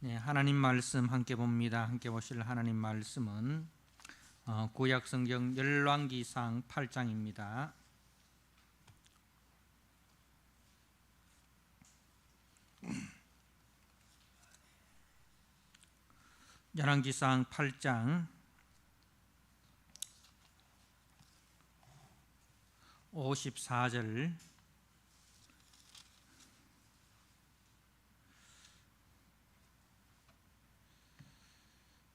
네, 하나님 말씀 함께 봅니다. 함께 보실 하나님 말씀은 구약 성경 열왕기상 8장입니다. 열왕기상 8장 54절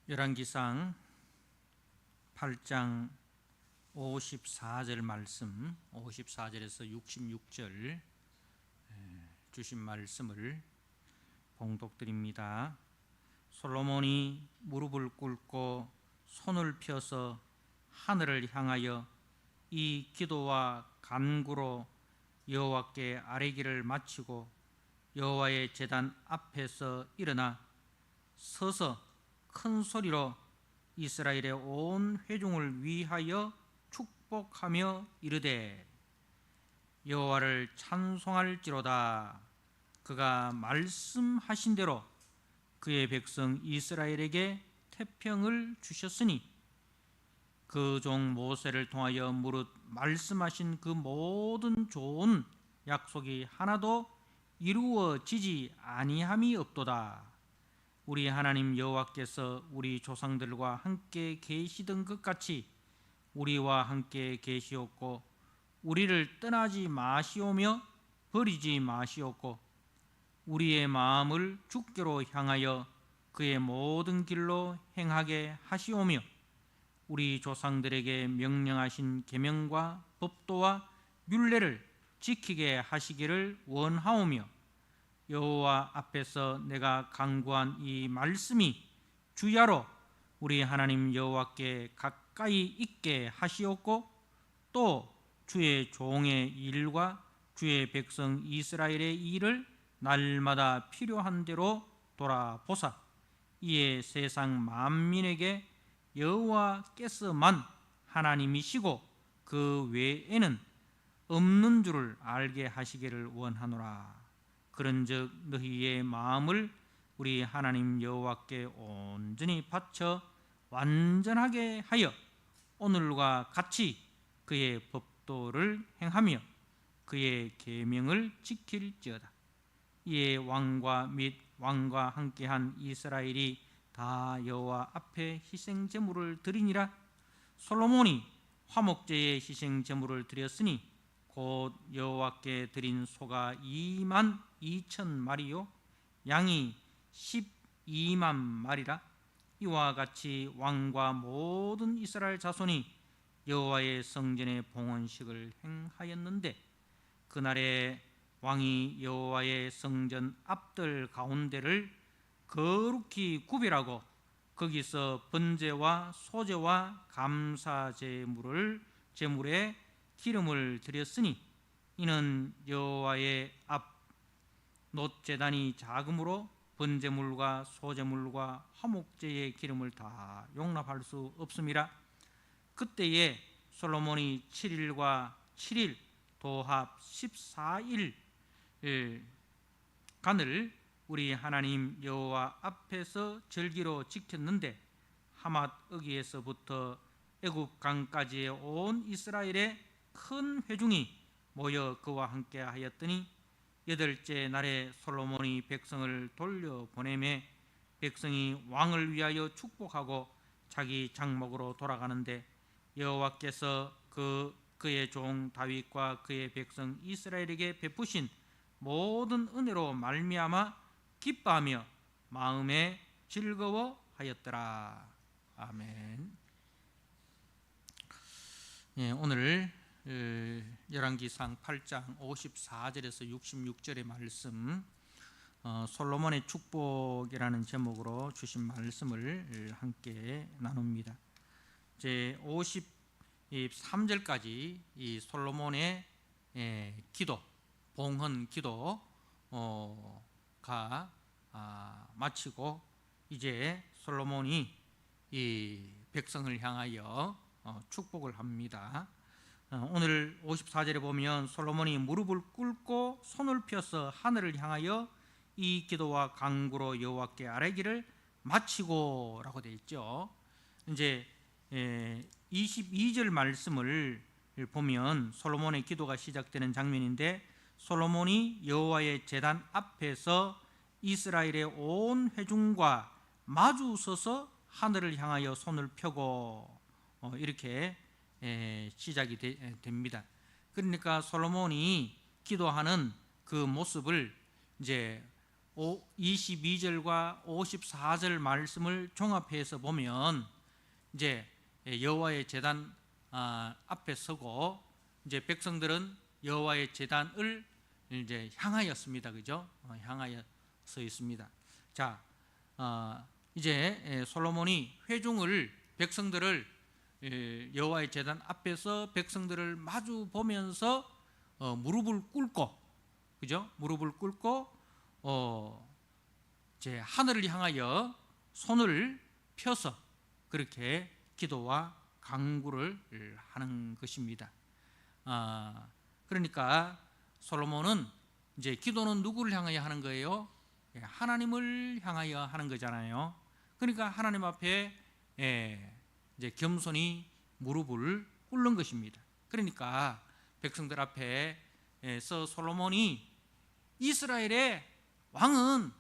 열왕기상 8장 54절 말씀, 54절에서 66절 주신 말씀을 봉독드립니다. 솔로몬이 무릎을 꿇고 손을 펴서 하늘을 향하여 이 기도와 간구로 여호와께 아뢰기를 마치고 여호와의 제단 앞에서 일어나 서서 큰 소리로 이스라엘의 온 회중을 위하여 축복하며 이르되 여호와를 찬송할지로다. 그가 말씀하신 대로 그의 백성 이스라엘에게 태평을 주셨으니 그 종 모세를 통하여 무릇 말씀하신 그 모든 좋은 약속이 하나도 이루어지지 아니함이 없도다. 우리 하나님 여호와께서 우리 조상들과 함께 계시던 것 같이 우리와 함께 계시었고 우리를 떠나지 마시오며 버리지 마시었고 우리의 마음을 주께로 향하여 그의 모든 길로 행하게 하시오며 우리 조상들에게 명령하신 계명과 법도와 율례를 지키게 하시기를 원하오며 여호와 앞에서 내가 간구한 이 말씀이 주야로 우리 하나님 여호와께 가까이 있게 하시옵고 또 주의 종의 일과 주의 백성 이스라엘의 일을 날마다 필요한 대로 돌아보사 이에 세상 만민에게 여호와께서만 하나님이시고 그 외에는 없는 줄을 알게 하시기를 원하노라. 그런즉 너희의 마음을 우리 하나님 여호와께 온전히 바쳐 완전하게 하여 오늘과 같이 그의 법도를 행하며 그의 계명을 지킬지어다. 이에 왕과 및 왕과 함께한 이스라엘이 다 여호와 앞에 희생 제물을 드리니라. 솔로몬이 화목제의 희생 제물을 드렸으니 곧 여호와께 드린 소가 2만 2천 마리요 양이 12만 마리라. 이와 같이 왕과 모든 이스라엘 자손이 여호와의 성전의 봉헌식을 행하였는데 그날에 왕이 여호와의 성전 앞들 가운데를 거룩히 구별하고 거기서 번제와 소제와 감사 제물에 기름을 드렸으니 이는 여호와의 앞 놋제단이 작으므로 번제물과 소제물과 화목제의 기름을 다 용납할 수 없음이라. 그때에 솔로몬이 7일과 7일 도합 14일 간을 우리 하나님 여호와 앞에서 절기로 지켰는데 하맛 어기에서부터 애굽 강까지의 온 이스라엘의 큰 회중이 모여 그와 함께 하였더니 8째 날에 솔로몬이 백성을 돌려보내매 백성이 왕을 위하여 축복하고 자기 장막으로 돌아가는데 여호와께서 그의 종 다윗과 그의 백성 이스라엘에게 베푸신 모든 은혜로 말미암아 기뻐하며 마음에 즐거워하였더라. 아멘. 오늘 열왕기상 8장 54절에서 66절의 말씀 솔로몬의 축복이라는 제목으로 주신 말씀을 함께 나눕니다. 제 53절까지 이 솔로몬의 기도, 봉헌 기도가 마치고 이제 솔로몬이 이 백성을 향하여 축복을 합니다. 오늘 54절에 보면 솔로몬이 무릎을 꿇고 손을 펴서 하늘을 향하여 이 기도와 간구로 여호와께 아뢰기를 마치고라고 되어 있죠. 이제 22절 말씀을 보면 솔로몬의 기도가 시작되는 장면인데, 솔로몬이 여호와의 제단 앞에서 이스라엘의 온 회중과 마주 서서 하늘을 향하여 손을 펴고 이렇게 시작이 됩니다. 그러니까 솔로몬이 기도하는 그 모습을 이제 22절과 54절 말씀을 종합해서 보면, 이제 여호와의 제단 앞에 서고, 이제 백성들은 여호와의 제단을 이제 향하였습니다. 그죠? 향하여 서 있습니다. 자, 이제 솔로몬이 회중을, 백성들을 여호와의 제단 앞에서 백성들을 마주 보면서 무릎을 꿇고, 그죠? 무릎을 꿇고 이제 하늘을 향하여 손을 펴서 그렇게 기도와 간구를 하는 것입니다. 그러니까 솔로몬은 이제 기도는 누구를 향하여 하는 거예요? 하나님을 향하여 하는 거잖아요. 그러니까 하나님 앞에 이제 겸손히 무릎을 꿇는 것입니다. 그러니까 백성들 앞에서 솔로몬이 이스라엘의 왕은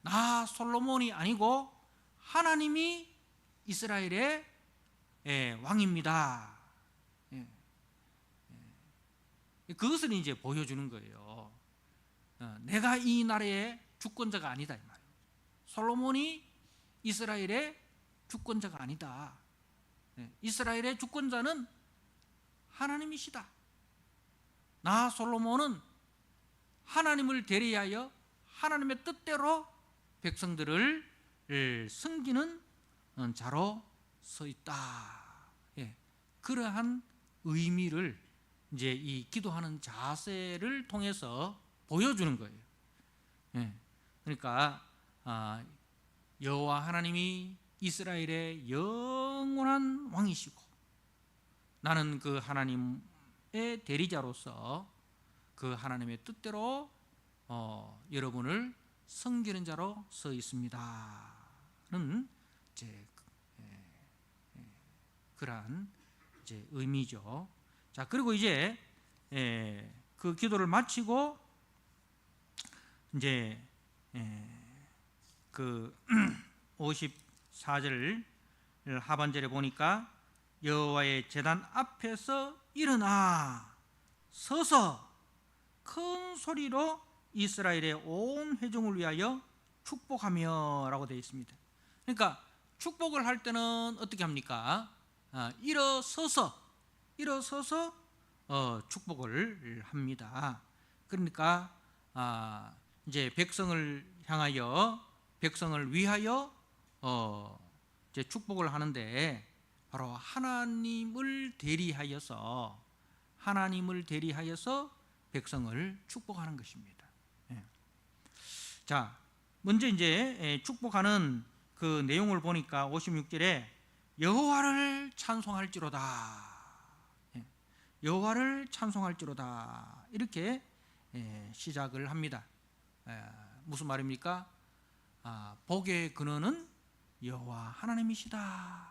나 솔로몬이 아니고 하나님이 이스라엘의 왕입니다. 그것을 이제 보여주는 거예요. 내가 이 나라의 주권자가 아니다, 이 말이에요. 솔로몬이 이스라엘의 주권자가 아니다. 이스라엘의 주권자는 하나님이시다. 나 솔로몬은 하나님을 대리하여 하나님의 뜻대로 백성들을 섬기는 자로 서 있다. 그러한 의미를 이제 이 기도하는 자세를 통해서 보여주는 거예요. 그러니까 여호와 하나님이 이스라엘의 영원한 왕이시고, 나는 그 하나님의 대리자로서 그 하나님의 뜻대로 여러분을 섬기는 자로 서 있습니다는 이제 그러한 이제 의미죠. 자, 그리고 이제 그 기도를 마치고 이제 그 54절 하반절에 보니까 여호와의 제단 앞에서 일어나 서서 큰 소리로 이스라엘의 온 회중을 위하여 축복하며라고 되어 있습니다. 그러니까 축복을 할 때는 어떻게 합니까? 일어서서 축복을 합니다. 그러니까 이제 백성을 향하여, 백성을 위하여 이제 축복을 하는데, 바로 하나님을 대리하여서 백성을 축복하는 것입니다. 자, 먼저 이제 축복하는 그 내용을 보니까 56절에 여호와를 찬송할지로다, 여호와를 찬송할지로다 이렇게 시작을 합니다. 무슨 말입니까? 복의 근원은 여호와 하나님이시다.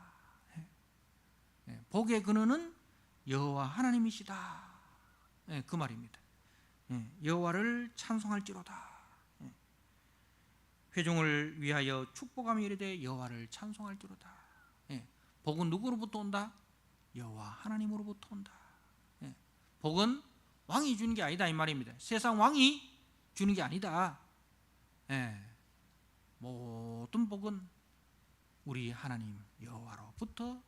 복의 근원은 여호와 하나님이시다. 그 말입니다. 여호와를 찬송할지로다. 회중을 위하여 축복하며 이르되 여호와를 찬송할지로다. 복은 누구로부터 온다? 여호와 하나님으로부터 온다. 복은 왕이 주는 게 아니다, 이 말입니다. 세상 왕이 주는 게 아니다. 모든 복은 우리 하나님 여호와로부터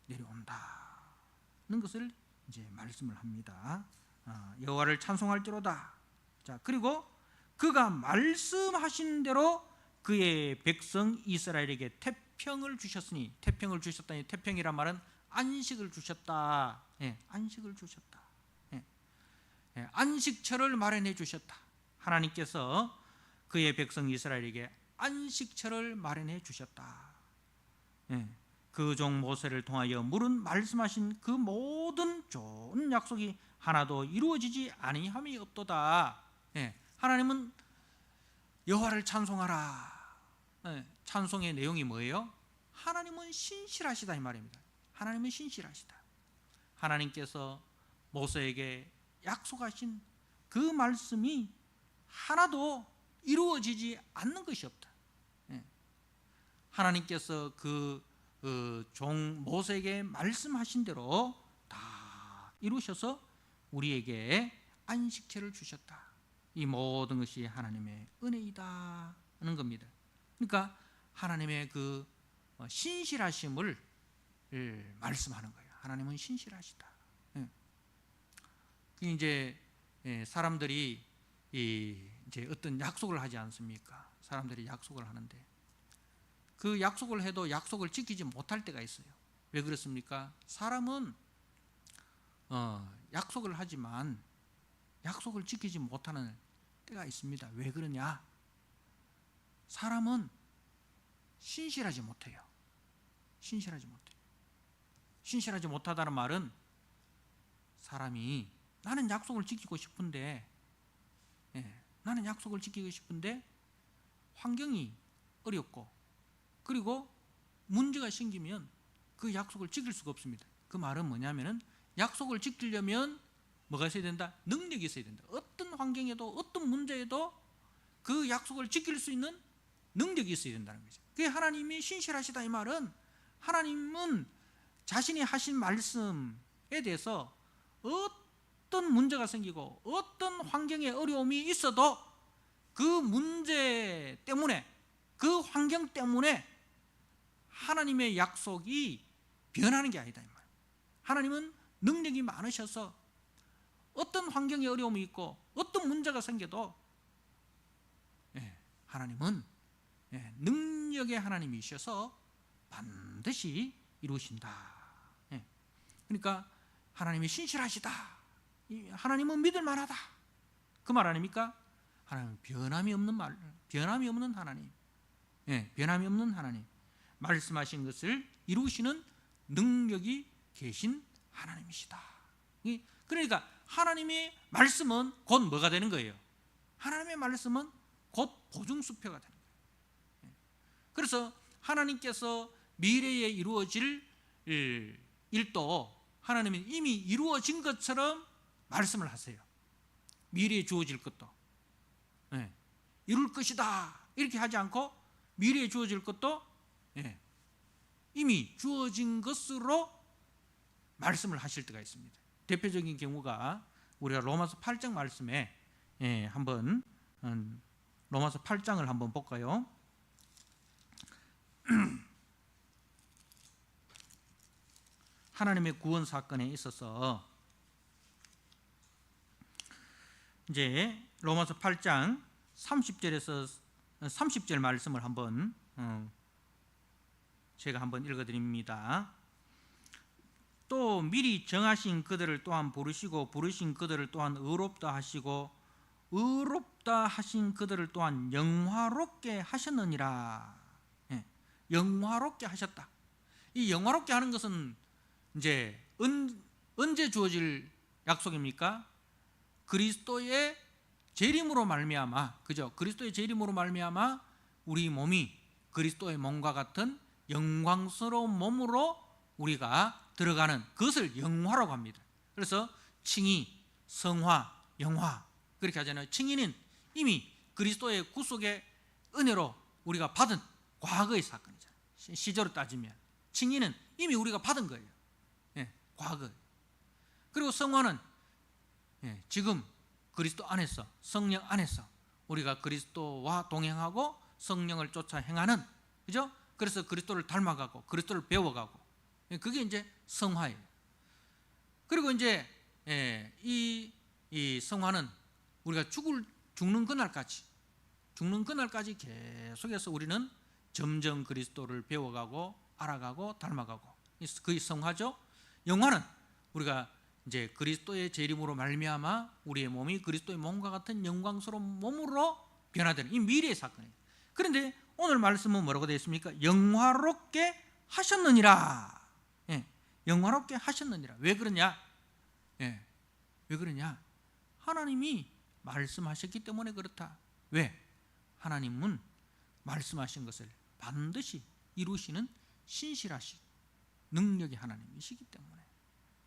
내려온다는 것을 이제 말씀을 합니다. 여호와를 찬송할지로다. 자, 그리고 그가 말씀하신 대로 그의 백성 이스라엘에게 태평을 주셨으니, 태평을 주셨다니, 태평이란 말은 안식을 주셨다. 안식을 주셨다. 안식처를 마련해 주셨다. 하나님께서 그의 백성 이스라엘에게 안식처를 마련해 주셨다. 그 종 모세를 통하여 물은 말씀하신 그 모든 좋은 약속이 하나도 이루어지지 아니함이 없도다. 하나님은 여호와를 찬송하라. 찬송의 내용이 뭐예요? 하나님은 신실하시다 이 말입니다. 하나님은 신실하시다. 하나님께서 모세에게 약속하신 그 말씀이 하나도 이루어지지 않는 것이 없다. 하나님께서 그 종 모세에게 말씀하신 대로 다 이루셔서 우리에게 안식처를 주셨다. 이 모든 것이 하나님의 은혜이다 하는 겁니다. 그러니까 하나님의 그 신실하심을 말씀하는 거예요. 하나님은 신실하시다. 이제 사람들이 이제 어떤 약속을 하지 않습니까? 사람들이 약속을 하는데 그 약속을 해도 약속을 지키지 못할 때가 있어요. 왜 그렇습니까? 사람은 약속을 하지만 약속을 지키지 못하는 때가 있습니다. 왜 그러냐? 사람은 신실하지 못해요. 신실하지 못해요. 신실하지 못하다는 말은 사람이 나는 약속을 지키고 싶은데 나는 약속을 지키고 싶은데 환경이 어렵고 그리고 문제가 생기면 그 약속을 지킬 수가 없습니다. 그 말은 뭐냐면은 약속을 지키려면 뭐가 있어야 된다? 능력이 있어야 된다. 어떤 환경에도 어떤 문제에도 그 약속을 지킬 수 있는 능력이 있어야 된다는 거죠. 그게 하나님이 신실하시다 이 말은 하나님은 자신이 하신 말씀에 대해서 어떤 문제가 생기고 어떤 환경에 어려움이 있어도 그 문제 때문에 그 환경 때문에 하나님의 약속이 변하는 게 아니다 이 말. 하나님은 능력이 많으셔서 어떤 환경에 어려움이 있고 어떤 문제가 생겨도 하나님은 능력의 하나님이셔서 반드시 이루신다. 그러니까 하나님이 신실하시다. 하나님은 믿을 만하다. 그 말 아닙니까? 하나님은 변함이 없는 하나님. 변함이 없는 하나님. 말씀하신 것을 이루시는 능력이 계신 하나님이시다. 그러니까 하나님의 말씀은 곧 뭐가 되는 거예요? 하나님의 말씀은 곧 보증수표가 되는 거예요. 그래서 하나님께서 미래에 이루어질 일도 하나님은 이미 이루어진 것처럼 말씀을 하세요. 미래에 주어질 것도 이룰 것이다 이렇게 하지 않고 미래에 주어질 것도 이미 주어진 것으로 말씀을 하실 때가 있습니다. 대표적인 경우가 우리가 로마서 8장 말씀에 한번 로마서 8장을 한번 볼까요? 하나님의 구원 사건에 있어서 이제 로마서 8장 30절에서 30절 말씀을 한번 제가 한번 읽어드립니다. 또 미리 정하신 그들을 또한 부르시고 부르신 그들을 또한 의롭다 하시고 의롭다 하신 그들을 또한 영화롭게 하셨느니라. 영화롭게 하셨다. 이 영화롭게 하는 것은 이제 언제 주어질 약속입니까? 그리스도의 재림으로 말미암아, 그죠? 그리스도의 재림으로 말미암아 우리 몸이 그리스도의 몸과 같은 영광스러운 몸으로 우리가 들어가는 그것을 영화라고 합니다. 그래서 칭의, 성화, 영화 그렇게 하잖아요. 칭의는 이미 그리스도의 구속의 은혜로 우리가 받은 과거의 사건이잖아요. 시제로 따지면 칭의는 이미 우리가 받은 거예요. 과거. 그리고 성화는 지금 그리스도 안에서 성령 안에서 우리가 그리스도와 동행하고 성령을 쫓아 행하는, 그죠? 그래서 그리스도를 닮아가고 그리스도를 배워가고, 그게 이제 성화예요. 그리고 이제 이 성화는 우리가 죽는 그날까지 계속해서 우리는 점점 그리스도를 배워가고 알아가고 닮아가고, 그게 성화죠. 영화는 우리가 이제 그리스도의 재림으로 말미암아 우리의 몸이 그리스도의 몸과 같은 영광스러운 몸으로 변화되는 이 미래의 사건이에요. 그런데 오늘 말씀은 뭐라고 되어 있습니까? 영화롭게 하셨느니라. 영화롭게 하셨느니라. 왜 그러냐? 왜 그러냐? 하나님이 말씀하셨기 때문에 그렇다. 왜? 하나님은 말씀하신 것을 반드시 이루시는 신실하신 능력의 하나님이시기 때문에,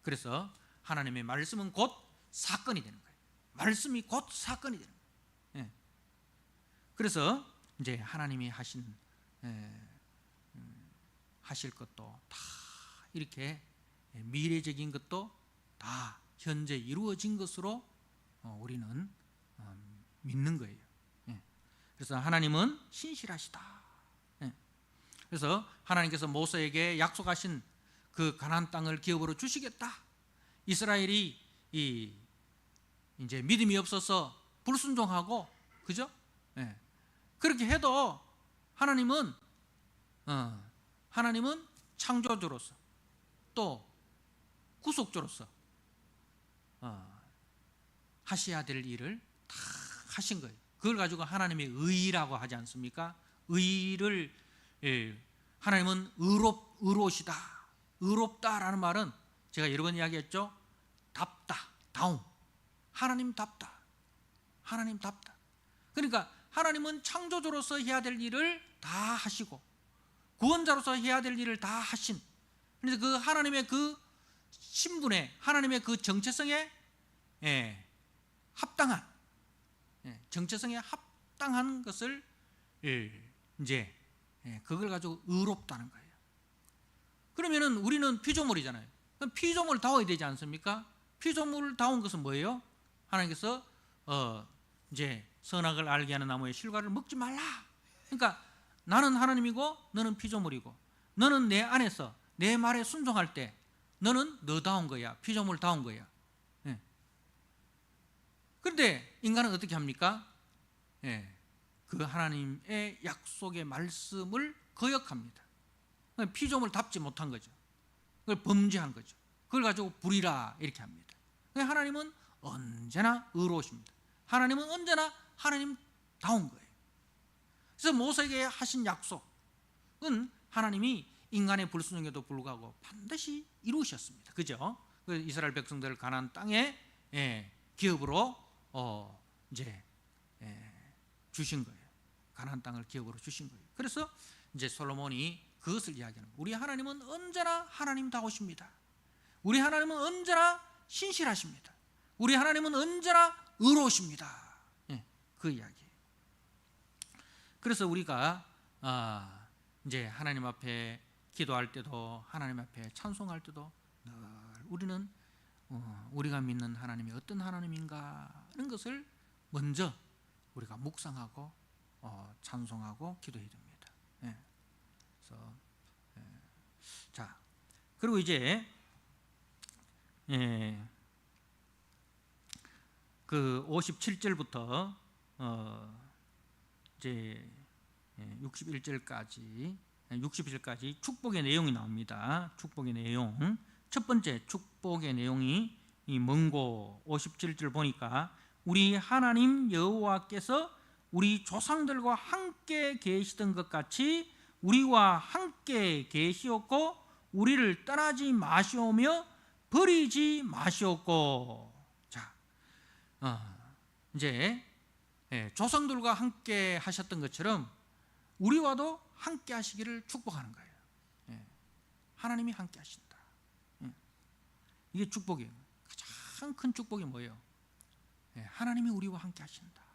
그래서 하나님의 말씀은 곧 사건이 되는 거예요. 말씀이 곧 사건이 되는 거예요. 예. 그래서 이제 하나님이 하실 것도 다 이렇게 미래적인 것도 다 현재 이루어진 것으로 우리는 믿는 거예요. 예. 그래서 하나님은 신실하시다. 예. 그래서 하나님께서 모세에게 약속하신 그 가나안 땅을 기업으로 주시겠다. 이스라엘이 이제 믿음이 없어서 불순종하고, 그죠? 예. 그렇게 해도 하나님은 창조주로서 또 구속주로서 하셔야 될 일을 다 하신 거예요. 그걸 가지고 하나님의 의라고 하지 않습니까? 의를, 하나님은 의로우시다. 의롭다라는 말은 제가 여러 번 이야기했죠. 답다, 다움. 하나님답다. 하나님답다. 그러니까 하나님은 창조주로서 해야 될 일을 다 하시고 구원자로서 해야 될 일을 다 하신, 그래서 그 하나님의 그 신분에, 하나님의 그 정체성에 합당한, 정체성에 합당한 것을 이제 그걸 가지고 의롭다는 거예요. 그러면은 우리는 피조물이잖아요. 그럼 피조물다워야 되지 않습니까? 피조물다운 것은 뭐예요? 하나님께서 이제 선악을 알게 하는 나무의 실과를 먹지 말라. 그러니까 나는 하나님이고 너는 피조물이고, 너는 내 안에서 내 말에 순종할 때 너는 너다운 거야. 피조물다운 거야. 그런데 인간은 어떻게 합니까? 그 하나님의 약속의 말씀을 거역합니다. 피조물답지 못한 거죠. 그걸 범죄한 거죠. 그걸 가지고 불이라 이렇게 합니다. 하나님은 언제나 의로우십니다. 하나님은 언제나 하나님다운 거예요. 그래서 모세에게 하신 약속은 하나님이 인간의 불순종에도 불구하고 반드시 이루셨습니다. 그죠? 이스라엘 백성들을 가나안 땅에 기업으로 이제 주신 거예요. 가나안 땅을 기업으로 주신 거예요. 그래서 이제 솔로몬이 그것을 이야기하는 거예요. 우리 하나님은 언제나 하나님다우십니다. 우리 하나님은 언제나 신실하십니다. 우리 하나님은 언제나 의로우십니다. 그 이야기예요. 그래서 우리가 이제 하나님 앞에 기도할 때도, 하나님 앞에 찬송할 때도 늘 우리는 우리가 믿는 하나님이 어떤 하나님인가 하는 것을 먼저 우리가 묵상하고 찬송하고 기도해야 됩니다. 그래서 자, 그리고 이제 그 57절부터 이제 60절까지 축복의 내용이 나옵니다. 축복의 내용. 첫 번째 축복의 내용이 이 먼고 57절 보니까 우리 하나님 여호와께서 우리 조상들과 함께 계시던 것 같이 우리와 함께 계시었고 우리를 떠나지 마시오며 버리지 마시었고. 자, 이제 조상들과 함께 하셨던 것처럼 우리와도 함께 하시기를 축복하는 거예요. 하나님이 함께 하신다. 이게 축복이에요. 가장 큰 축복이 뭐예요? 하나님이 우리와 함께 하신다.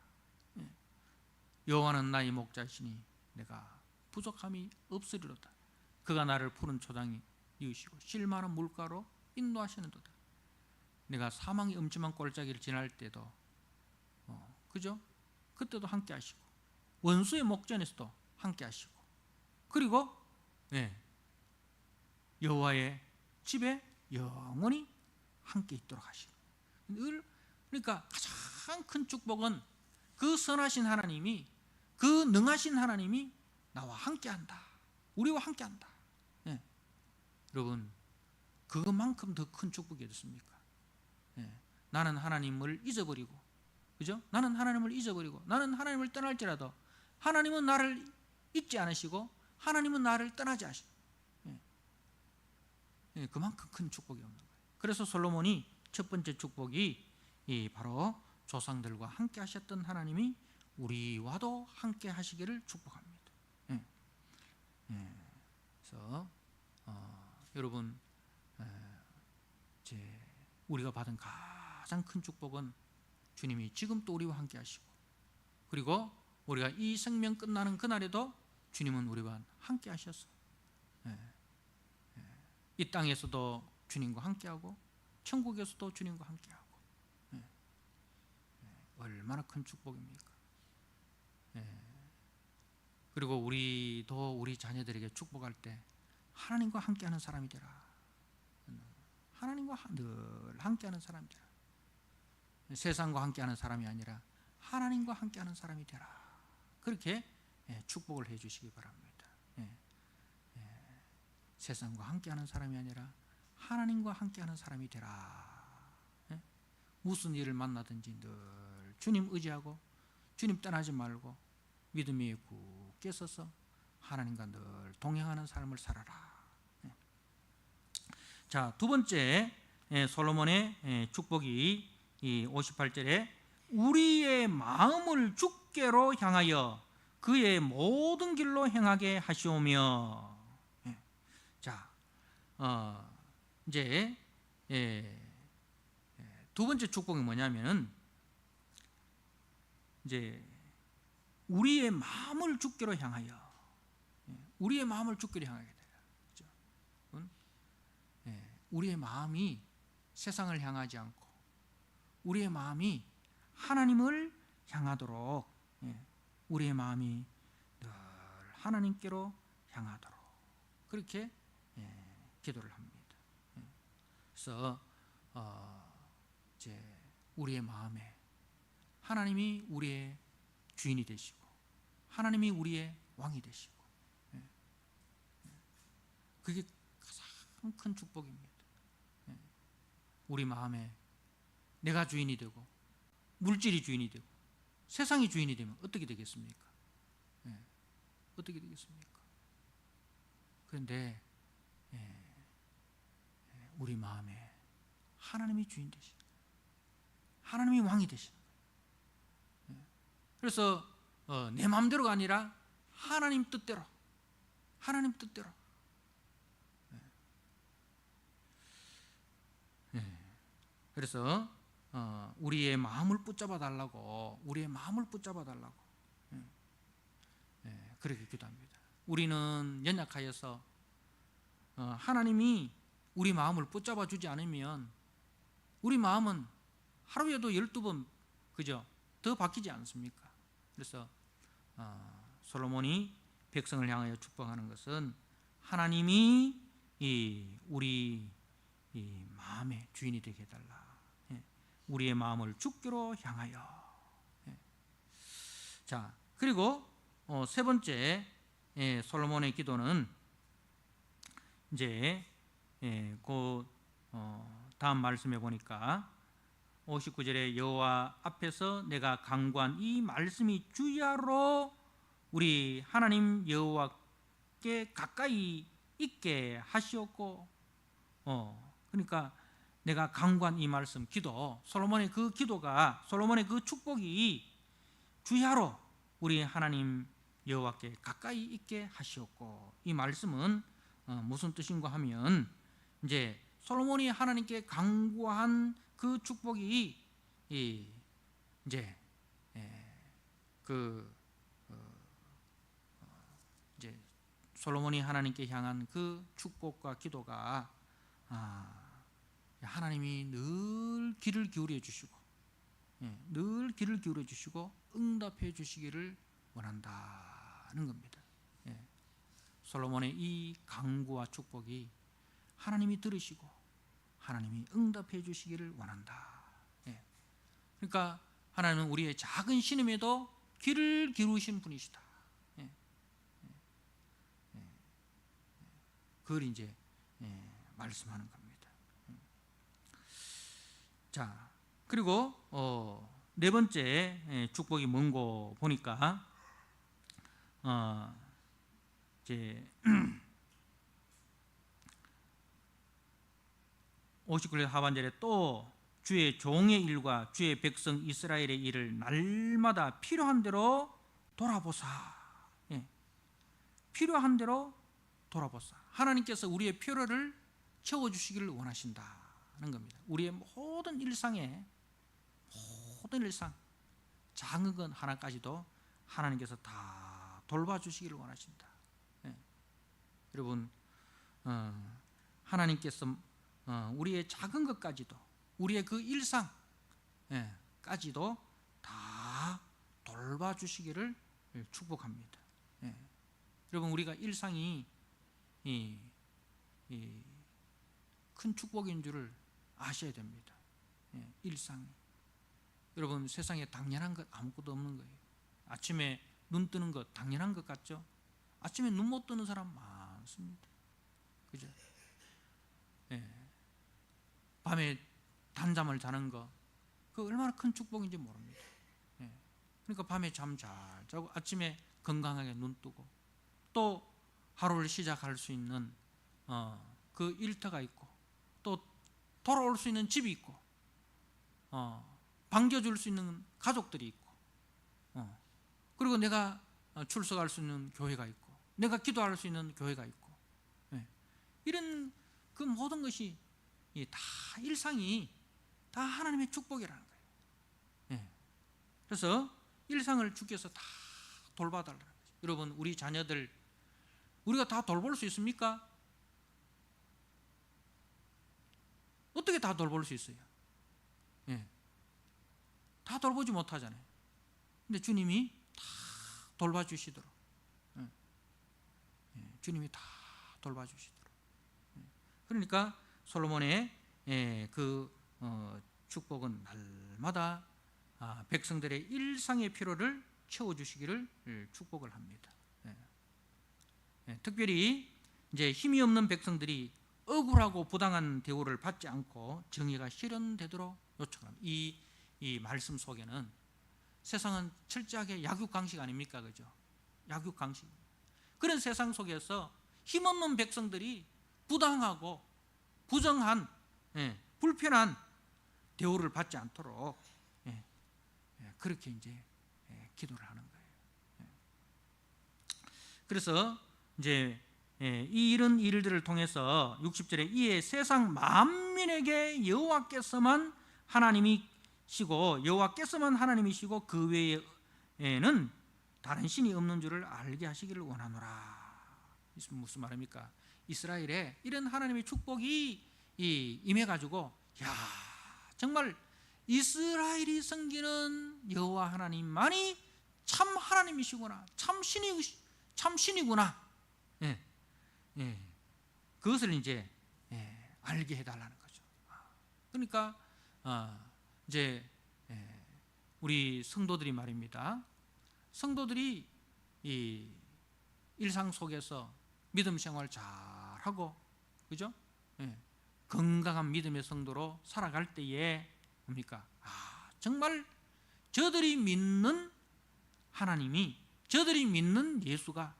여호와는 나의 목자시니 내가 부족함이 없으리로다. 그가 나를 푸른 초장에 이으시고 실 많은 물가로 인도하시는도다. 내가 사망의 음침한 골짜기를 지날 때도 그죠? 그때도 함께 하시고 원수의 목전에서도 함께 하시고, 그리고 여호와의 집에 영원히 함께 있도록 하시고. 그러니까 가장 큰 축복은 그 선하신 하나님이, 그 능하신 하나님이 나와 함께한다. 우리와 함께한다. 여러분, 그것만큼 더 큰 축복이 어딨습니까? 나는 하나님을 잊어버리고, 그죠? 나는 하나님을 잊어버리고 나는 하나님을 떠날지라도 하나님은 나를 잊지 않으시고 하나님은 나를 떠나지 않으시고, 그만큼 큰 축복이 없는 거예요. 그래서 솔로몬이 첫 번째 축복이 바로 조상들과 함께 하셨던 하나님이 우리와도 함께 하시기를 축복합니다. 예. 예. 그래서 여러분, 이제 우리가 받은 가장 큰 축복은 주님이 지금 또 우리와 함께 하시고, 그리고 우리가 이 생명 끝나는 그날에도 주님은 우리와 함께 하셔서 이 땅에서도 주님과 함께하고 천국에서도 주님과 함께하고, 얼마나 큰 축복입니까? 그리고 우리도 우리 자녀들에게 축복할 때 하나님과 함께하는 사람이 되라. 하나님과 늘 함께하는 사람이 되라. 세상과 함께하는 사람이 아니라 하나님과 함께하는 사람이 되라. 그렇게 축복을 해주시기 바랍니다. 세상과 함께하는 사람이 아니라 하나님과 함께하는 사람이 되라. 무슨 일을 만나든지 늘 주님 의지하고 주님 떠나지 말고 믿음이 굳게 서서 하나님과 늘 동행하는 삶을 살아라. 자, 두 번째 솔로몬의 축복이 이 58절에 우리의 마음을 주께로 향하여 그의 모든 길로 행하게 하시오며. 자, 이제 두 번째 축복이 뭐냐면 이제 우리의 마음을 주께로 향하여, 우리의 마음을 주께로 향하게 돼요. 우리의 마음이 세상을 향하지 않고 우리의 마음이 하나님을 향하도록, 우리의 마음이 늘 하나님께로 향하도록 그렇게 기도를 합니다. 그래서 이제 우리의 마음에 하나님이 우리의 주인이 되시고 하나님이 우리의 왕이 되시고, 그게 가장 큰 축복입니다. 우리 마음에 내가 주인이 되고 물질이 주인이 되고 세상이 주인이 되면 어떻게 되겠습니까? 어떻게 되겠습니까? 그런데 우리 마음에 하나님이 주인 되시는, 하나님이 왕이 되시는 거예요. 그래서 내 마음대로가 아니라 하나님 뜻대로, 하나님 뜻대로. 그래서 우리의 마음을 붙잡아 달라고, 우리의 마음을 붙잡아 달라고 그렇게 기도합니다. 우리는 연약하여서 하나님이 우리 마음을 붙잡아 주지 않으면 우리 마음은 하루에도 12번 그죠? 더 바뀌지 않습니까? 그래서 솔로몬이 백성을 향하여 축복하는 것은 하나님이 우리 마음의 주인이 되게 해달라. 우리의 마음을 주께로 향하여. 자, 그리고 세 번째 솔로몬의 기도는 이제 그 다음 말씀해 보니까 59절에 여호와 앞에서 내가 간구한 이 말씀이 주야로 우리 하나님 여호와께 가까이 있게 하시옵고, 그러니까 내가 간구한 이 말씀, 기도, 솔로몬의 그 기도가, 솔로몬의 그 축복이 주야로 우리 하나님 여호와께 가까이 있게 하시옵고, 이 말씀은 무슨 뜻인가 하면 이제 솔로몬이 하나님께 간구한 그 축복이 이제 이제 솔로몬이 하나님께 향한 그 축복과 기도가 하나님이 늘 귀를 기울여 주시고, 늘 귀를 기울여 주시고 응답해 주시기를 원한다는 겁니다. 솔로몬의 이 간구와 축복이 하나님이 들으시고 하나님이 응답해 주시기를 원한다. 그러니까 하나님은 우리의 작은 신음에도 귀를 기울이신 분이시다. 그걸 이제 말씀하는 겁니다. 자, 그리고 네 번째 축복이 뭔고 보니까 이제 59절 하반절에 또 주의 종의 일과 주의 백성 이스라엘의 일을 날마다 필요한 대로 돌아보사. 예. 필요한 대로 돌아보사. 하나님께서 우리의 필요를 채워주시기를 원하신다는 겁니다. 우리의 모든 일상, 작은 건 하나까지도 하나님께서 다 돌봐주시기를 원하신다. 예. 여러분, 하나님께서 우리의 작은 것까지도, 우리의 그 일상까지도 다 돌봐주시기를 축복합니다. 예. 여러분, 우리가 일상이 큰 축복인 줄을 아셔야 됩니다. 예. 일상이. 여러분, 세상에 당연한 것 아무것도 없는 거예요. 아침에 눈 뜨는 것 당연한 것 같죠? 아침에 눈 못 뜨는 사람 많습니다. 그죠? 예. 밤에 단잠을 자는 거, 그 얼마나 큰 축복인지 모릅니다. 예. 그러니까 밤에 잠 잘 자고 아침에 건강하게 눈 뜨고 또 하루를 시작할 수 있는 그 일터가 있고 또 돌아올 수 있는 집이 있고 반겨줄 수 있는 가족들이 있고 그리고 내가 출석할 수 있는 교회가 있고 내가 기도할 수 있는 교회가 있고 이런 그 모든 것이 다 일상이 다 하나님의 축복이라는 거예요. 그래서 일상을 주께서 다 돌봐달라는 거죠. 여러분, 우리 자녀들 우리가 다 돌볼 수 있습니까? 어떻게 다 돌볼 수 있어요? 다 돌보지 못하잖아요. 근데 주님이 다 돌봐주시도록, 주님이 다 돌봐주시도록. 그러니까 솔로몬의 그 축복은 날마다 백성들의 일상의 필요를 채워주시기를 축복을 합니다. 특별히 이제 힘이 없는 백성들이 억울하고 부당한 대우를 받지 않고 정의가 실현되도록 요청합니다. 이 말씀 속에는 세상은 철저하게 약육강식 아닙니까? 그죠? 약육강식. 그런 세상 속에서 힘없는 백성들이 부당하고 부정한 불편한 대우를 받지 않도록 그렇게 이제 기도를 하는 거예요. 그래서 이제 이런 일들을 통해서 60절에 이에 세상 만민에게 여호와께서만 하나님이시고 여호와께서만 하나님이시고 그 외에는 다른 신이 없는 줄을 알게 하시기를 원하노라. 무슨 말입니까? 이스라엘에 이런 하나님의 축복이 임해가지고 야, 정말 이스라엘이 섬기는 여호와 하나님만이 참 하나님이시구나, 참 신이구나. 그것을 이제 알게 해달라는 거죠. 그러니까 이제 우리 성도들이 말입니다. 성도들이 이 일상 속에서 믿음 생활 잘하고, 그죠? 건강한 믿음의 성도로 살아갈 때에 뭡니까? 정말 저들이 믿는 하나님이, 저들이 믿는 예수가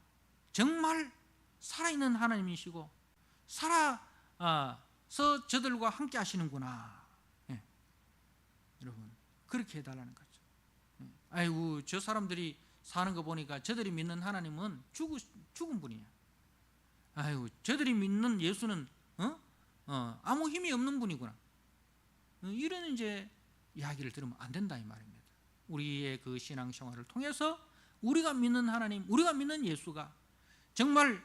정말 살아있는 하나님이시고 살아서 저들과 함께 하시는구나. 여러분, 그렇게 해달라는 거죠. 아이고, 저 사람들이 사는 거 보니까 저들이 믿는 하나님은 죽은 분이야. 아이고, 저들이 믿는 예수는 아무 힘이 없는 분이구나. 이런 이제 이야기를 들으면 안 된다 이 말입니다. 우리의 그 신앙생활을 통해서 우리가 믿는 하나님, 우리가 믿는 예수가 정말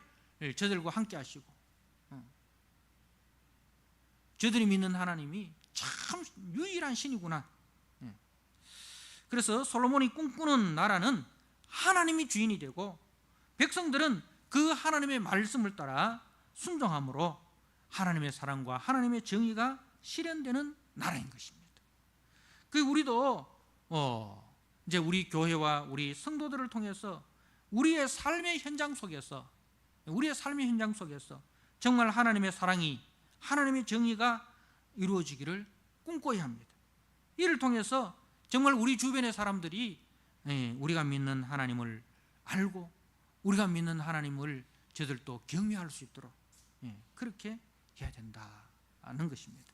저들과 함께 하시고 저들이 믿는 하나님이 참 유일한 신이구나. 그래서 솔로몬이 꿈꾸는 나라는 하나님이 주인이 되고 백성들은 그 하나님의 말씀을 따라 순종함으로 하나님의 사랑과 하나님의 정의가 실현되는 나라인 것입니다. 그 우리도 이제 우리 교회와 우리 성도들을 통해서 우리의 삶의 현장 속에서 정말 하나님의 사랑이, 하나님의 정의가 이루어지기를 꿈꿔야 합니다. 이를 통해서 정말 우리 주변의 사람들이 우리가 믿는 하나님을 알고 우리가 믿는 하나님을 저들도 경외할 수 있도록 그렇게 해야 된다는 것입니다.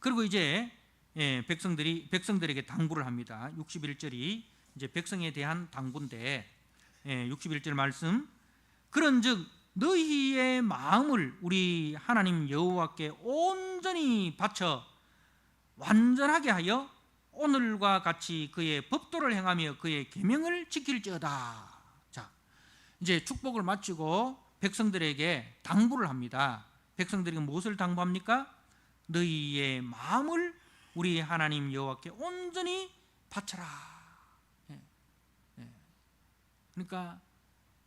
그리고 이제 백성들에게 당부를 합니다. 61절이 이제 백성에 대한 당부인데 61절 말씀, 그런즉 너희의 마음을 우리 하나님 여호와께 온전히 바쳐 완전하게 하여 오늘과 같이 그의 법도를 행하며 그의 계명을 지킬지어다. 자, 이제 축복을 마치고 백성들에게 당부를 합니다. 백성들에게 무엇을 당부합니까? 너희의 마음을 우리 하나님 여호와께 온전히 바쳐라. 그러니까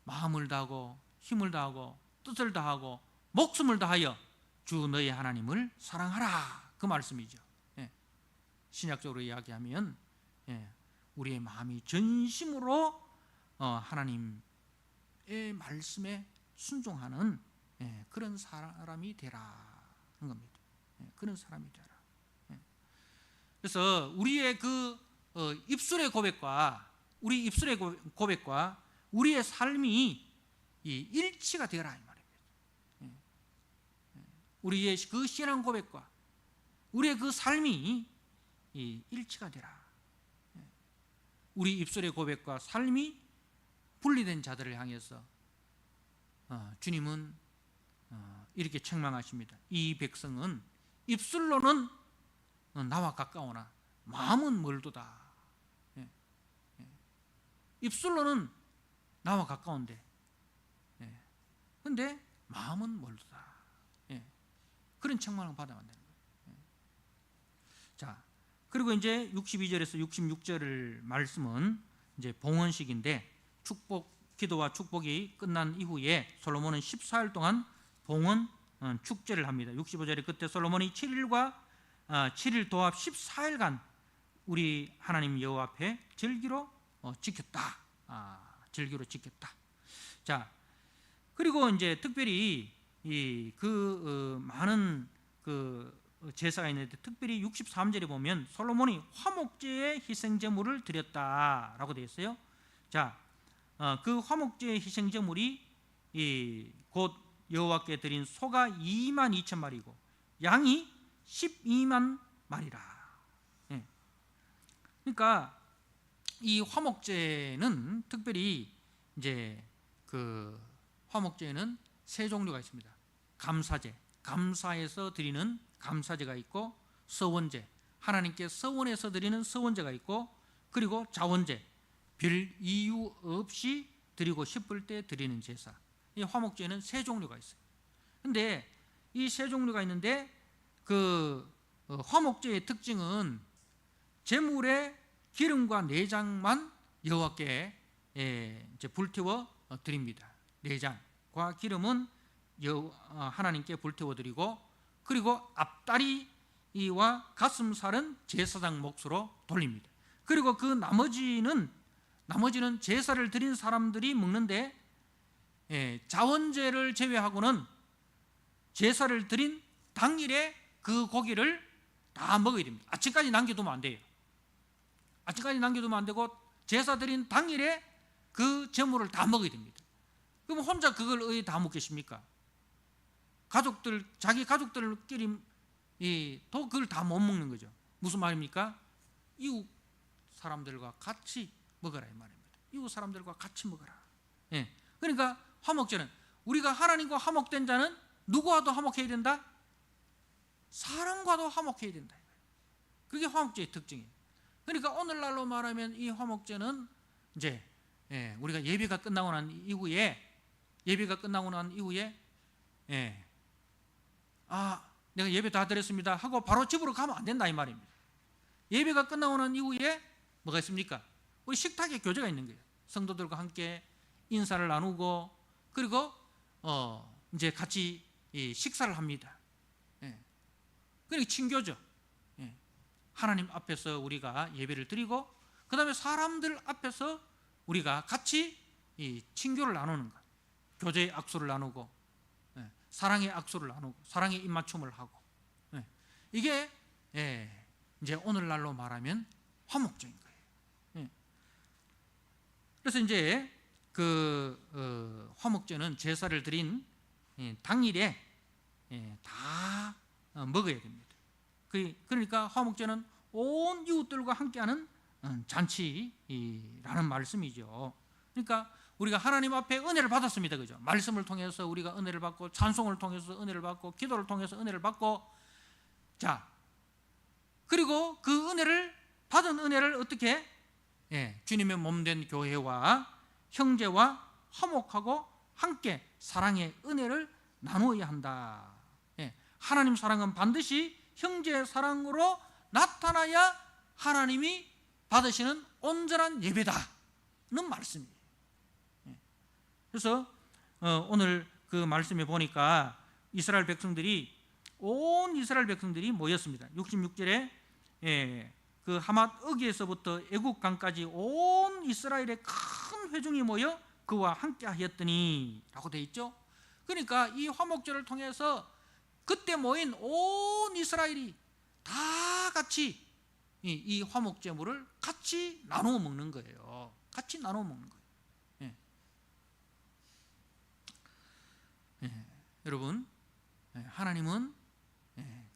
마음을 다하고 힘을 다하고 뜻을 다하고 목숨을 다하여 주 너희 하나님을 사랑하라, 그 말씀이죠. 신약적으로 이야기하면 우리의 마음이 전심으로 하나님의 말씀에 순종하는 그런 사람이 되라 는 겁니다. 그런 사람이 되라. 그래서 우리의 그 입술의 고백과 우리의 삶이 일치가 되라 이 말입니다. 우리의 그 신앙 고백과 우리의 그 삶이 일치가 되라. 우리 입술의 고백과 삶이 분리된 자들을 향해서 주님은 이렇게 책망하십니다. 이 백성은 입술로는 나와 가까우나 마음은 멀도다. 입술로는 나와 가까운데 근데 마음은 멀도다. 그런 책망을 받아야 된다는 거예요. 자, 그리고 이제 62절에서 66절 말씀은 이제 봉헌식인데, 기도와 축복이 끝난 이후에 솔로몬은 14일 동안 봉헌 축제를 합니다. 65절에 그때 솔로몬이 7일 도합 14일간 우리 하나님 여호와 앞에 절기로 지켰다. 절기로 지켰다. 자, 그리고 이제 특별히 많은 제사가 있는데, 특별히 63절에 보면 솔로몬이 화목제의 희생제물을 드렸다라고 되어 있어요. 자, 그 화목제의 희생제물이 곧 여호와께 드린 소가 2만 2천 마리고 양이 12만 마리라. 그러니까 이 화목제는 특별히 이제 그 화목제에는 세 종류가 있습니다. 감사제, 감사해서 드리는 감사제가 있고, 서원제, 하나님께 서원해서 드리는 서원제가 있고, 그리고 자원제, 별 이유 없이 드리고 싶을 때 드리는 제사. 이 화목제는 세 종류가 있어요. 근데 이 세 종류가 있는데, 그 화목제의 특징은 제물의 기름과 내장만 여호와께 이제 불태워 드립니다. 내장과 기름은 하나님께 불태워 드리고, 그리고 앞다리와 가슴살은 제사장 몫으로 돌립니다. 그리고 그 나머지는 제사를 드린 사람들이 먹는데, 자원제를 제외하고는 제사를 드린 당일에 그 고기를 다 먹어야 됩니다. 아침까지 남겨두면 안 돼요. 아침까지 남겨두면 안 되고, 제사 드린 당일에 그 제물을 다 먹어야 됩니다. 그럼 혼자 그걸 어디 다 먹겠습니까? 자기 가족들끼리 또 그걸 다 못 먹는 거죠. 무슨 말입니까? 이웃 사람들과 같이 먹어라 이 말입니다. 이웃 사람들과 같이 먹어라. 그러니까 화목제는, 우리가 하나님과 화목된 자는 누구와도 화목해야 된다? 사람과도 화목해야 된다. 그게 화목제의 특징이에요. 그러니까 오늘날로 말하면 이 화목제는 이제 우리가 예배가 끝나고 난 이후에 내가 예배 다 드렸습니다 하고 바로 집으로 가면 안 된다 이 말입니다. 예배가 끝나고 난 이후에 뭐가 있습니까? 우리 식탁에 교제가 있는 거예요. 성도들과 함께 인사를 나누고, 그리고 이제 같이 식사를 합니다. 그러니까 친교죠. 하나님 앞에서 우리가 예배를 드리고, 그 다음에 사람들 앞에서 우리가 같이 친교를 나누는 것, 교제의 악수를 나누고, 사랑의 악수를 나누고, 사랑의 입맞춤을 하고, 이게 이제 오늘날로 말하면 화목제인 거예요. 그래서 이제 그 화목제는 제사를 드린 당일에 다 먹어야 됩니다. 그러니까 화목제는 온 이웃들과 함께하는 잔치라는 말씀이죠. 그러니까 우리가 하나님 앞에 은혜를 받았습니다. 그죠? 말씀을 통해서 우리가 은혜를 받고, 찬송을 통해서 은혜를 받고, 기도를 통해서 은혜를 받고, 자, 그리고 그 은혜를 받은 은혜를 어떻게 주님의 몸된 교회와 형제와 화목하고 함께 사랑의 은혜를 나누어야 한다. 하나님 사랑은 반드시 형제의 사랑으로 나타나야 하나님이 받으시는 온전한 예배다는 말씀이에요. 그래서 오늘 그 말씀에 보니까 온 이스라엘 백성들이 모였습니다. 66절에 그 하맛 어기에서부터 애국강까지 온 이스라엘의 큰 회중이 모여 그와 함께 하였더니 라고 되어 있죠. 그러니까 이 화목제를 통해서 그때 모인 온 이스라엘이 다 같이 이 화목제물을 같이 나누어 먹는 거예요. 같이 나누어 먹는 거예요. 여러분, 하나님은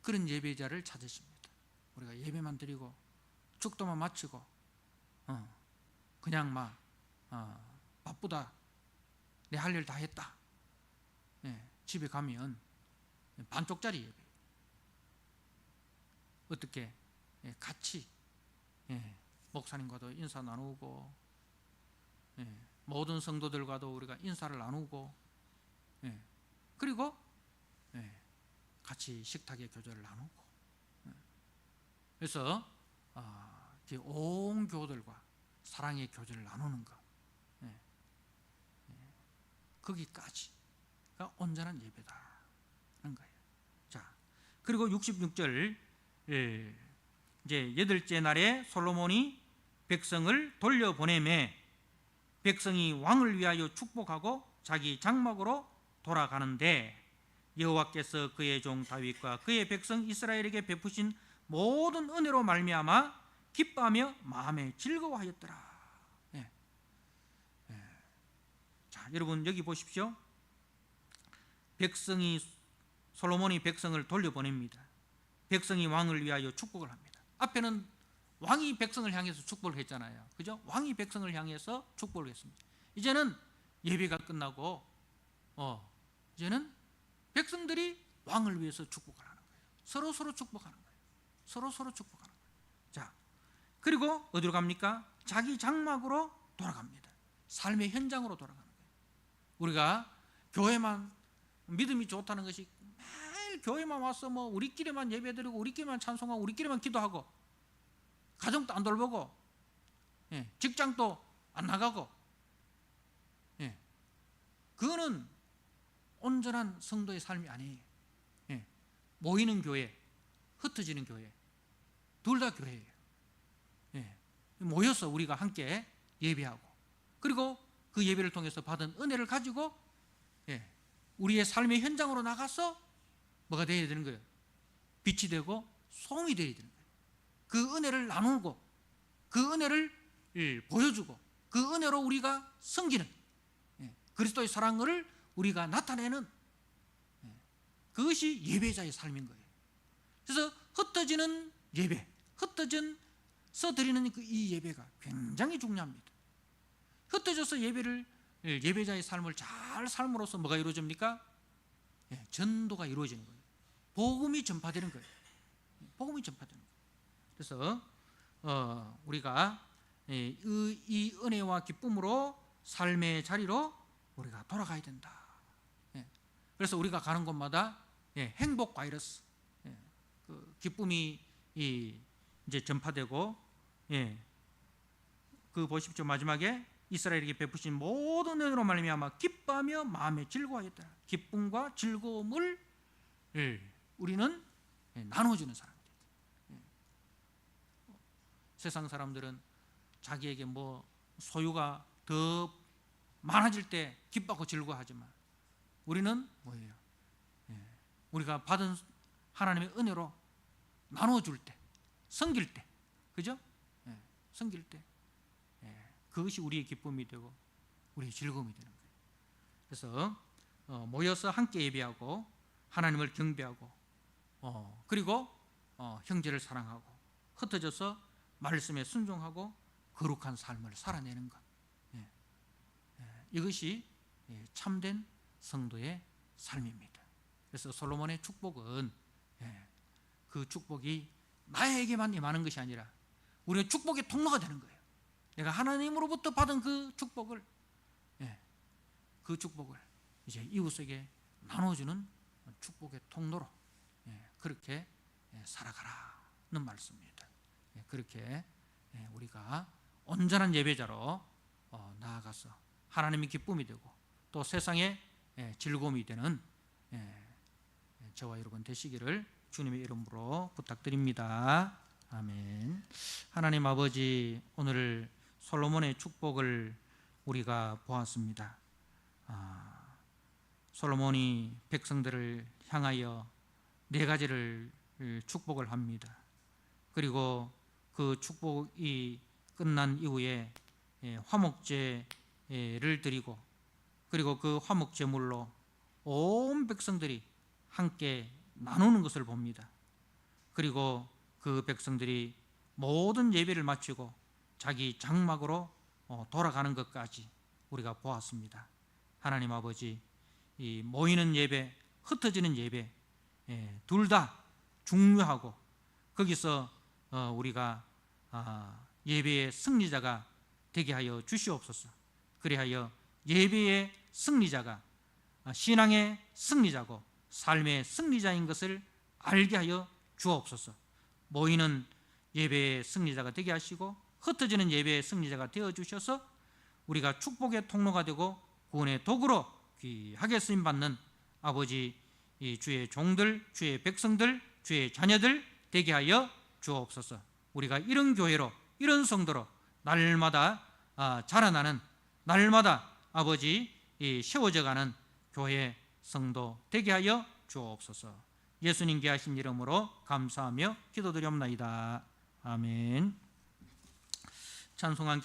그런 예배자를 찾으십니다. 우리가 예배만 드리고 축도만 마치고 그냥 막 바쁘다, 내 할 일 다 했다, 집에 가면 반쪽짜리 예배. 어떻게 같이 목사님과도 인사 나누고 모든 성도들과도 우리가 인사를 나누고 그리고 같이 식탁의 교제를 나누고, 그래서 온 교우들과 사랑의 교제를 나누는 것, 거기까지가 온전한 예배다는 거예요. 자, 그리고 66절, 이제 여덟째 날에 솔로몬이 백성을 돌려보내매 백성이 왕을 위하여 축복하고 자기 장막으로 돌아가는데 여호와께서 그의 종 다윗과 그의 백성 이스라엘에게 베푸신 모든 은혜로 말미암아 기뻐하며 마음에 즐거워하였더라. 자, 여러분 여기 보십시오. 솔로몬이 백성을 돌려보냅니다. 백성이 왕을 위하여 축복을 합니다. 앞에는 왕이 백성을 향해서 축복을 했잖아요. 그죠? 왕이 백성을 향해서 축복을 했습니다. 이제는 예배가 끝나고 이제는 백성들이 왕을 위해서 축복을 하는 거예요. 서로 축복하는 거예요. 서로 축복하는 거예요. 자, 그리고 어디로 갑니까? 자기 장막으로 돌아갑니다. 삶의 현장으로 돌아가는 거예요. 우리가 교회만 믿음이 좋다는 것이 매일 교회만 와서 뭐 우리끼리만 예배드리고 우리끼리만 찬송하고 우리끼리만 기도하고 가정도 안 돌보고 직장도 안 나가고, 그거는 온전한 성도의 삶이 아니에요. 모이는 교회, 흩어지는 교회, 둘 다 교회예요. 모여서 우리가 함께 예배하고, 그리고 그 예배를 통해서 받은 은혜를 가지고 우리의 삶의 현장으로 나가서 뭐가 되어야 되는 거예요? 빛이 되고 소금이 되어야 되는 거예요. 그 은혜를 나누고 그 은혜를 보여주고 그 은혜로 우리가 섬기는 그리스도의 사랑을 우리가 나타내는 그것이 예배자의 삶인 거예요. 그래서 흩어지는 예배, 흩어져서 드리는 이 예배가 굉장히 중요합니다. 흩어져서 예배자의 삶을 잘 삶으로써 뭐가 이루어집니까? 전도가 이루어지는 거예요. 복음이 전파되는 거예요. 복음이 전파되는 거예요. 그래서 우리가 이 은혜와 기쁨으로 삶의 자리로 우리가 돌아가야 된다. 그래서 우리가 가는 곳마다 행복 바이러스, 그 기쁨이 이제 전파되고, 그 보십시오. 마지막에 이스라엘에게 베푸신 모든 은혜로 말미암아 기뻐하며 마음에 즐거워하였다. 기쁨과 즐거움을 우리는 나눠주는 사람들이에요. 세상 사람들은 자기에게 뭐 소유가 더 많아질 때 기뻐하고 즐거워하지만 우리는 뭐예요? 우리가 받은 하나님의 은혜로 나눠줄 때, 섬길 때, 그죠? 섬길 때 그것이 우리의 기쁨이 되고 우리의 즐거움이 되는 거예요. 그래서 모여서 함께 예배하고 하나님을 경배하고 그리고 형제를 사랑하고 흩어져서 말씀에 순종하고 거룩한 삶을 살아내는 것, 이것이 참된 성도의 삶입니다. 그래서 솔로몬의 축복은 그 축복이 나에게만 임하는 것이 아니라 우리의 축복의 통로가 되는 거예요. 내가 하나님으로부터 받은 그 축복을 이제 이웃에게 나눠주는 축복의 통로로 그렇게 살아가라는 말씀입니다. 그렇게 우리가 온전한 예배자로 나아가서 하나님의 기쁨이 되고 또 세상의 즐거움이 되는 저와 여러분 되시기를 주님의 이름으로 부탁드립니다. 아멘. 하나님 아버지, 오늘 솔로몬의 축복을 우리가 보았습니다. 솔로몬이 백성들을 향하여 4가지를 축복을 합니다. 그리고 그 축복이 끝난 이후에 화목제를 드리고, 그리고 그 화목제물로 온 백성들이 함께 나누는 것을 봅니다. 그리고 그 백성들이 모든 예배를 마치고 자기 장막으로 돌아가는 것까지 우리가 보았습니다. 하나님 아버지, 이 모이는 예배, 흩어지는 예배, 둘 다 중요하고 거기서 우리가 예배의 승리자가 되게 하여 주시옵소서. 그리하여 예배의 승리자가 신앙의 승리자고 삶의 승리자인 것을 알게 하여 주옵소서. 모이는 예배의 승리자가 되게 하시고 흩어지는 예배의 승리자가 되어 주셔서 우리가 축복의 통로가 되고 구원의 도구로 귀하게 쓰임받는 아버지, 이 주의 종들, 주의 백성들, 주의 자녀들 되게 하여 주옵소서. 우리가 이런 교회로, 이런 성도로 날마다 자라나는, 날마다 아버지 세워져가는 교회 성도 되게 하여 주옵소서. 예수님 귀하신 이름으로 감사하며 기도드리옵나이다. 아멘. 찬송 함께